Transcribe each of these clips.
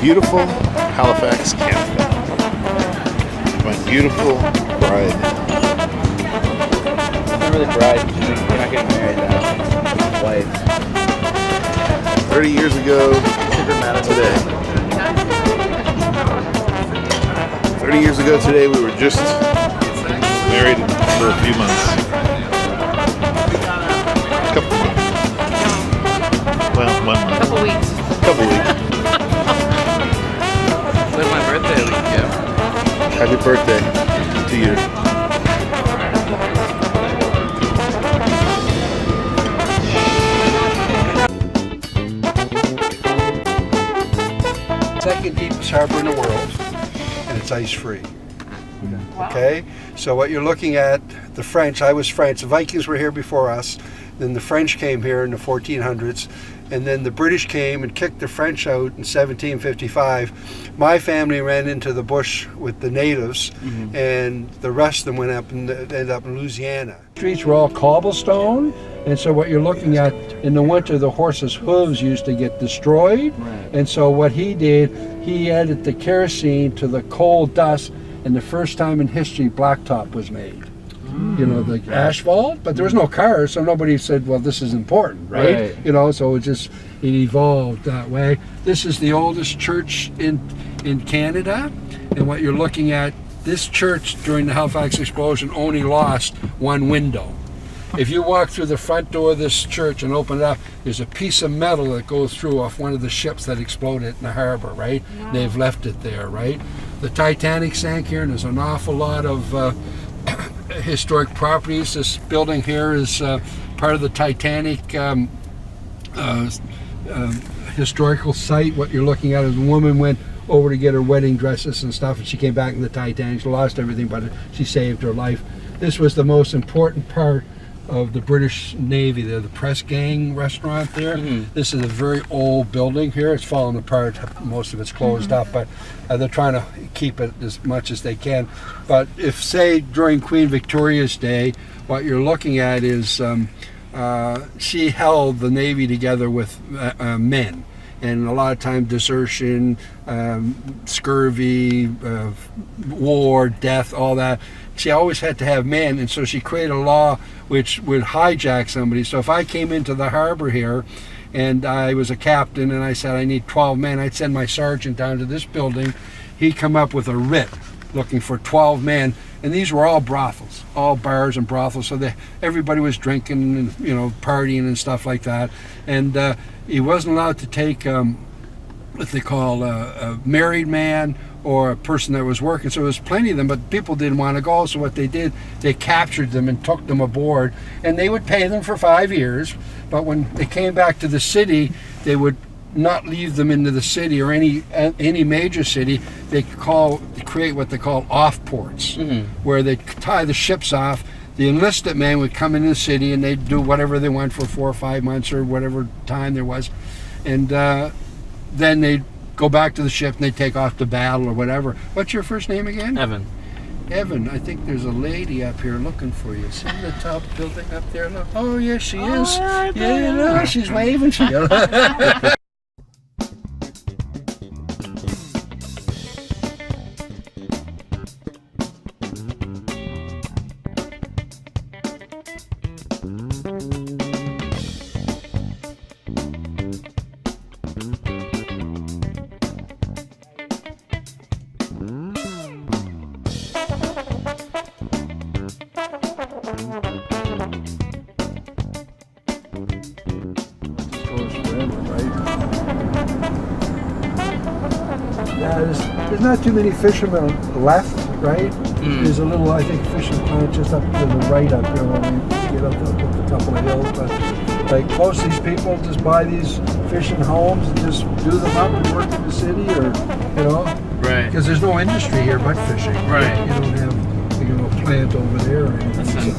beautiful Halifax, Canada. My beautiful bride. It's not really bride, you're not getting married now. Wife. 30 years ago today. 30 years ago today, we were just married for a few months. Couple months. Well, 1 month. Couple weeks. Couple weeks. When's my birthday week, yeah? Happy birthday to you. Second deepest harbor in the world, and it's ice-free. Okay, so what you're looking at, the French, I was French, the Vikings were here before us, then the French came here in the 1400s, and then the British came and kicked the French out in 1755. My family ran into the bush with the natives, and the rest of them went up and ended up in Louisiana. Streets were all cobblestone, and so what you're looking at, in the winter the horses' hooves used to get destroyed, and so what he did, he added the kerosene to the coal dust, and the first time in history blacktop was made. You know, the asphalt, but there was no cars, so nobody said, well, this is important, right? You know, so it evolved that way. This is the oldest church in Canada, and what you're looking at, this church during the Halifax explosion only lost one window. If you walk through the front door of this church and open it up, there's a piece of metal that goes through off one of the ships that exploded in the harbor, right? Wow. They've left it there, right? The Titanic sank here, and there's an awful lot of historic properties. This building here is part of the Titanic historical site. What you're looking at is a woman went over to get her wedding dresses and stuff, and she came back in the Titanic. She lost everything, but she saved her life. This was the most important part of the British Navy there, the press gang restaurant there. This is a very old building here. It's fallen apart, most of it's closed up, but they're trying to keep it as much as they can. But if, say, during Queen Victoria's Day, what you're looking at is she held the Navy together with men. And a lot of time desertion, scurvy, war, death, all that. She always had to have men, and so she created a law which would hijack somebody. So if I came into the harbor here and I was a captain and I said I need 12 men, I'd send my sergeant down to this building. He'd come up with a writ looking for 12 men, and these were all brothels, all bars and brothels, so everybody was drinking and, you know, partying and stuff like that. And he wasn't allowed to take what they call a married man or a person that was working. So there was plenty of them, but people didn't want to go. So what they did, they captured them and took them aboard, and they would pay them for 5 years. But when they came back to the city, they would not leave them into the city or any major city. They create what they call off ports, where they tie the ships off. The enlisted men would come into the city and they'd do whatever they want for 4 or 5 months or whatever time there was, and then they'd go back to the ship and they'd take off to battle or whatever. What's your first name again? Evan. Evan, I think there's a lady up here looking for you. See the top building up there? Look. Oh, yes, she is. Yeah, no, she's waving. There's not too many fishermen left, right? There's a little, I think, fishing plant just up to the right up here when we get up a couple of hills. But like most of these people just buy these fishing homes and just do them up and work in the city, or, you know, right? Because there's no industry here but fishing. Right. You don't have, you know, a plant over there or anything.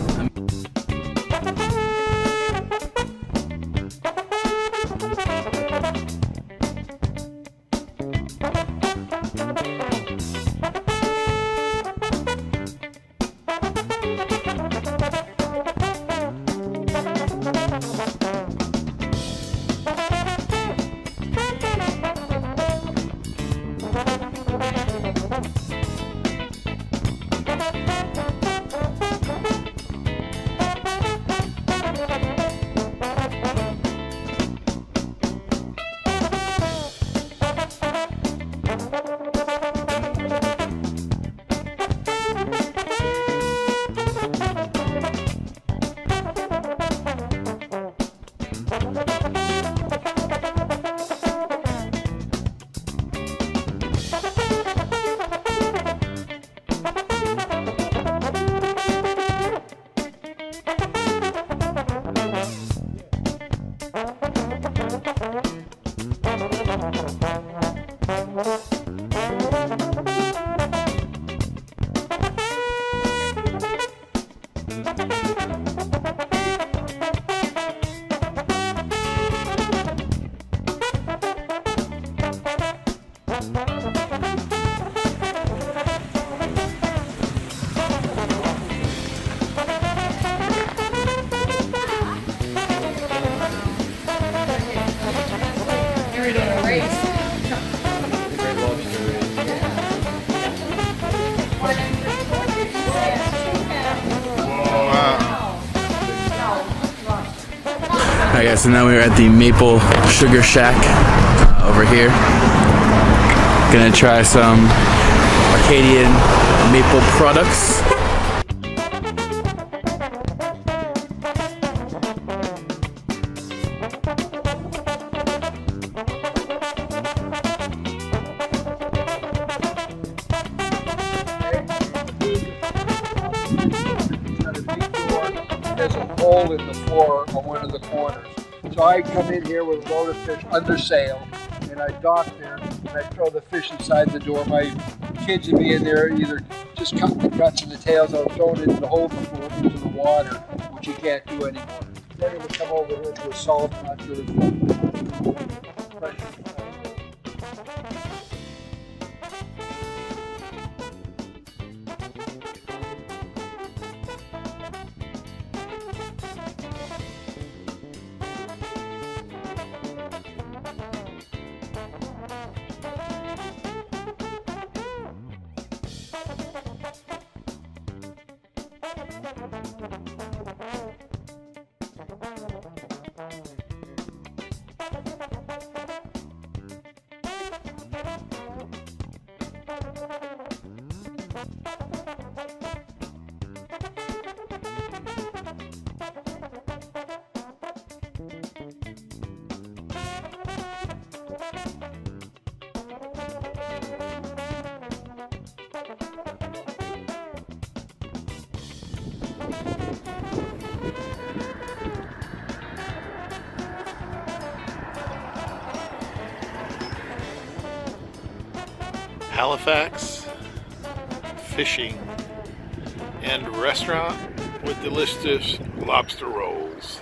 You're doing a race. Alright guys, so now we're at the Maple Sugar Shack over here. Gonna try some Arcadian maple products. There's a hole in the floor on one of the corners. So I come in here with a load of fish under sail, and I dock there, and I throw the fish inside the door. My kids would be in there either just cutting the guts and the tails out, throwing it in the hole before into the water, which you can't do anymore. Then it would come over here to a salt, not to the Halifax Fishing and Restaurant with delicious lobster rolls.